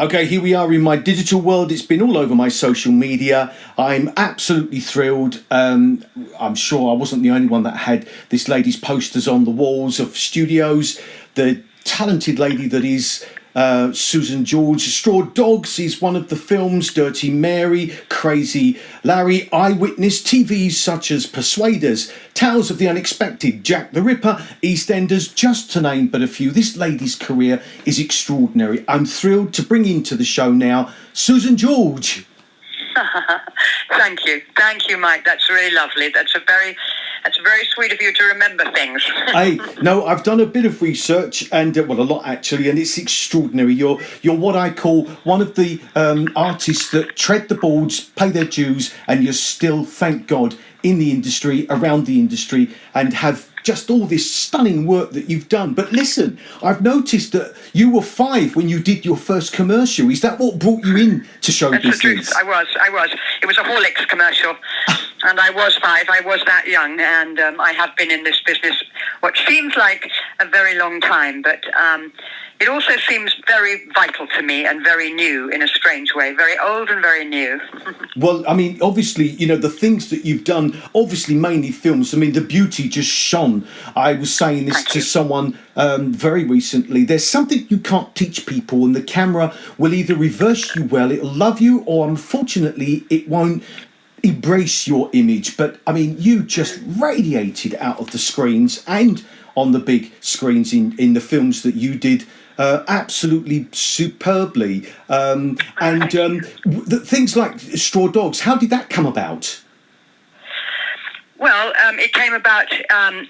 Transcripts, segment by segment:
Okay, here we are in my digital world. It's been all over my social media. I'm absolutely thrilled. I'm sure I wasn't the only one that had this lady's posters on the walls of studios. The talented lady that is Susan George. Straw Dogs is one of the films, Dirty Mary, Crazy Larry, Eyewitness, TVs such as Persuaders, Tales of the Unexpected, Jack the Ripper, EastEnders, just to name but a few. This lady's career is extraordinary. I'm thrilled to bring into the show now Susan George. Thank you, Mike. That's really lovely. That's very sweet of you to remember things. Hey, no, I've done a bit of research and a lot actually, and it's extraordinary. You're what I call one of the artists that tread the boards, pay their dues, and you're still, thank God, in the industry, around the industry, and have just all this stunning work that you've done. But listen, I've noticed that you were 5 when you did your first commercial. Is that what brought you in to show business? That's the truth. I was. It was a Horlicks commercial, and I was 5. I was that young, and I have been in this business what seems like a very long time, but it also seems very vital to me and very new in a strange way. Very old and very new. Well, I mean, obviously, the things that you've done, obviously mainly films. I mean, the beauty just shone. I was saying this to someone very recently. There's something you can't teach people, and the camera will either reverse you well, it'll love you, or unfortunately, it won't embrace your image. But, I mean, you just radiated out of the screens and on the big screens in the films that you did. Absolutely superbly. Things like Straw Dogs, how did that come about? Well, it came about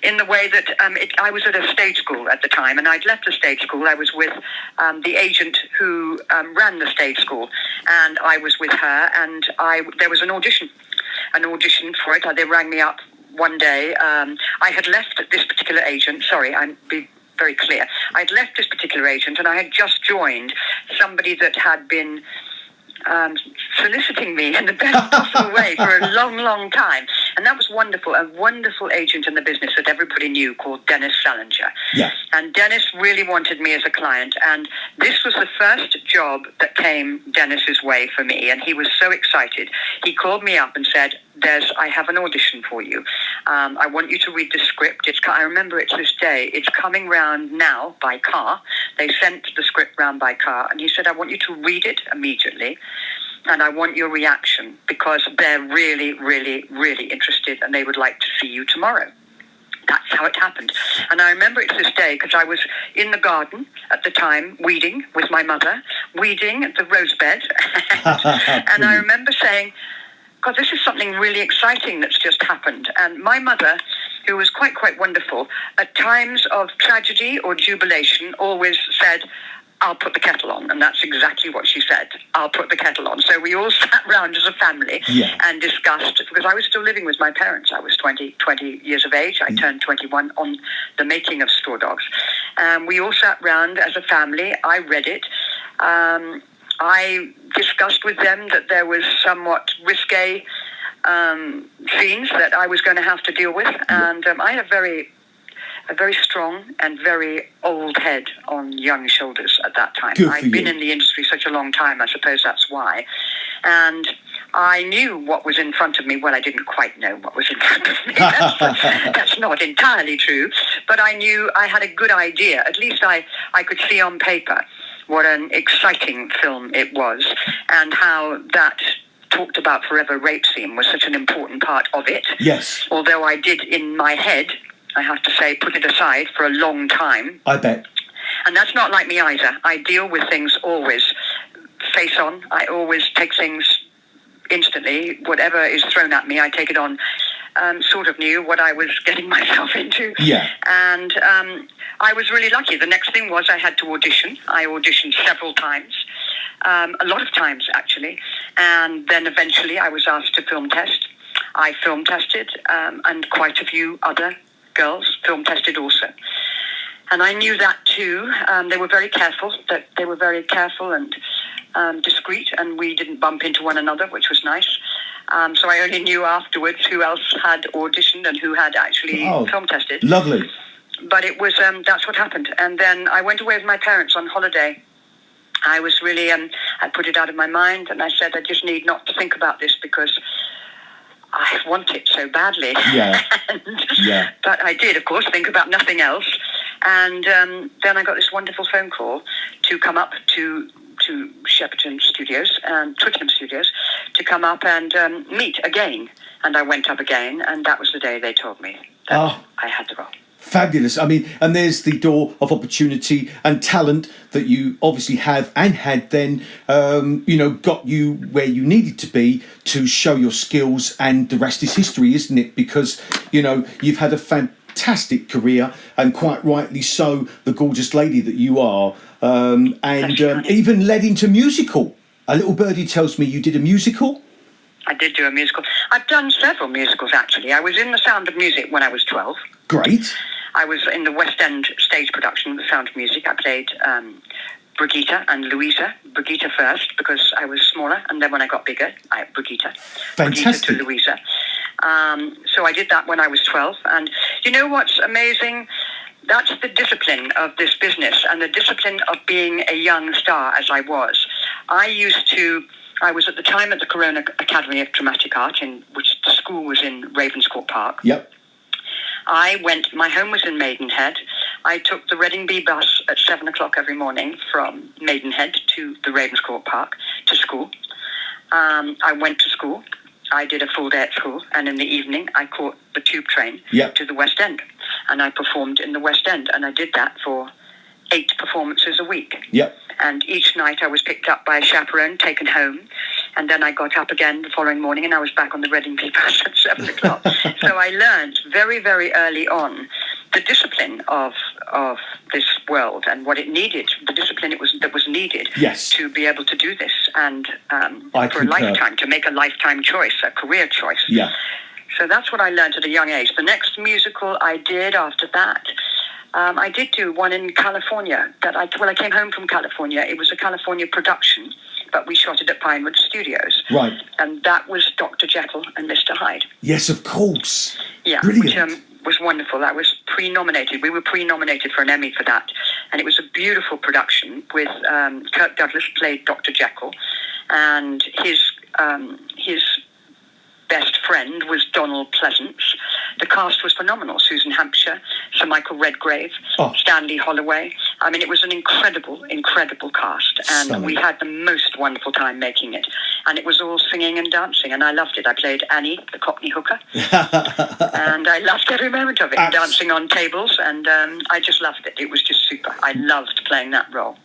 in the way that I was at a stage school at the time, and I'd left the stage school. I was with the agent who ran the stage school, and I was with her, and there was an audition for it. They rang me up one day. I had left this particular agent. Sorry, I'm be very clear. I'd left this particular agent, and I had just joined somebody that had been soliciting me in the best possible way for a long, long time. And that was wonderful. A wonderful agent in the business that everybody knew called Dennis Salinger. Yeah. And Dennis really wanted me as a client. And this was the first job that came Dennis's way for me. And he was so excited. He called me up and said, I have an audition for you. I want you to read the script. I remember it to this day. It's coming round now by car. They sent the script round by car. And he said, I want you to read it immediately. And I want your reaction because they're really, really, really interested and they would like to see you tomorrow. That's how it happened. And I remember it to this day because I was in the garden at the time, weeding with my mother, weeding the rose bed. And I remember saying, God, this is something really exciting that's just happened. And my mother, who was quite wonderful, at times of tragedy or jubilation, always said, I'll put the kettle on. And that's exactly what she said. I'll put the kettle on. So we all sat round as a family and discussed, because I was still living with my parents. I was 20 years of age. I turned 21 on the making of Straw Dogs. We all sat round as a family. I read it. I discussed with them that there was somewhat risque scenes that I was going to have to deal with. And I had a very strong and very old head on young shoulders at that time. I'd been in the industry such a long time, I suppose that's why. And I knew what was in front of me. Well, I didn't quite know what was in front of me. That's not entirely true. But I knew I had a good idea. At least I could see on paper what an exciting film it was and how that talked about forever rape scene was such an important part of it. Yes. Although I did in my head, I have to say, put it aside for a long time. I bet. And that's not like me either. I deal with things always face on. I always take things instantly. Whatever is thrown at me, I take it on. Sort of knew what I was getting myself into. Yeah. And I was really lucky. The next thing was I had to audition. I auditioned several times. A lot of times, actually. And then eventually I was asked to film test. I film tested, and quite a few other girls film tested also. And I knew that too. They were very careful and discreet, and we didn't bump into one another, which was nice. So I only knew afterwards who else had auditioned and who had actually film tested. Lovely. But it was that's what happened. And then I went away with my parents on holiday I was really, I put it out of my mind, and I said, I just need not to think about this because I want it so badly. Yeah. But I did, of course, think about nothing else. And then I got this wonderful phone call to come up to Shepperton Studios, Twickenham Studios, to come up and meet again. And I went up again, and that was the day they told me that I had the role. Fabulous. I mean, and there's the door of opportunity and talent that you obviously have and had then, got you where you needed to be to show your skills, and the rest is history, isn't it? Because, you've had a fantastic career, and quite rightly so, the gorgeous lady that you are, even led into musical. A little birdie tells me you did a musical. I did do a musical. I've done several musicals, actually. I was in The Sound of Music when I was 12. Great. I was in the West End stage production of The Sound of Music. I played Brigitte and Louisa. Brigitte first, because I was smaller, and then when I got bigger, Brigitte. Fantastic. Brigitte to Louisa. So I did that when I was 12. And you know what's amazing? That's the discipline of this business, and the discipline of being a young star, as I was. I was at the time at the Corona Academy of Dramatic Art, which the school was in Ravenscourt Park. Yep. My home was in Maidenhead. I took the Reading Bee bus at 7 o'clock every morning from Maidenhead to the Ravenscourt Park to school. I went to school. I did a full day at school, and in the evening I caught the tube train to the West End, and I performed in the West End, and I did that for 8 performances a week. Yep. And each night I was picked up by a chaperone, taken home, and then I got up again the following morning, and I was back on the Reading Bee bus at 7 o'clock. So I learned very, very early on the discipline of this world and what it needed, the discipline that was needed to be able to do this, and for a lifetime, to make a lifetime choice, a career choice. Yeah. So that's what I learned at a young age. The next musical I did after that, I did do one in California. When I came home from California, it was a California production, but we shot it at Pinewood Studios. Right. And that was Dr. Jekyll and Mr. Hyde. Yes, of course. Yeah. Brilliant. Which was wonderful. That was pre-nominated. We were pre-nominated for an Emmy for that. And it was a beautiful production with Kirk Douglas played Dr. Jekyll, and his best friend was Donald Pleasance. The cast was phenomenal. Susan Hampshire, Sir Michael Redgrave, Stanley Holloway. I mean, it was an incredible, incredible cast. And Stunning. We had the most wonderful time making it. And it was all singing and dancing, and I loved it. I played Annie, the Cockney hooker. And I loved every moment of it, dancing on tables, and I just loved it. It was just super. I loved playing that role.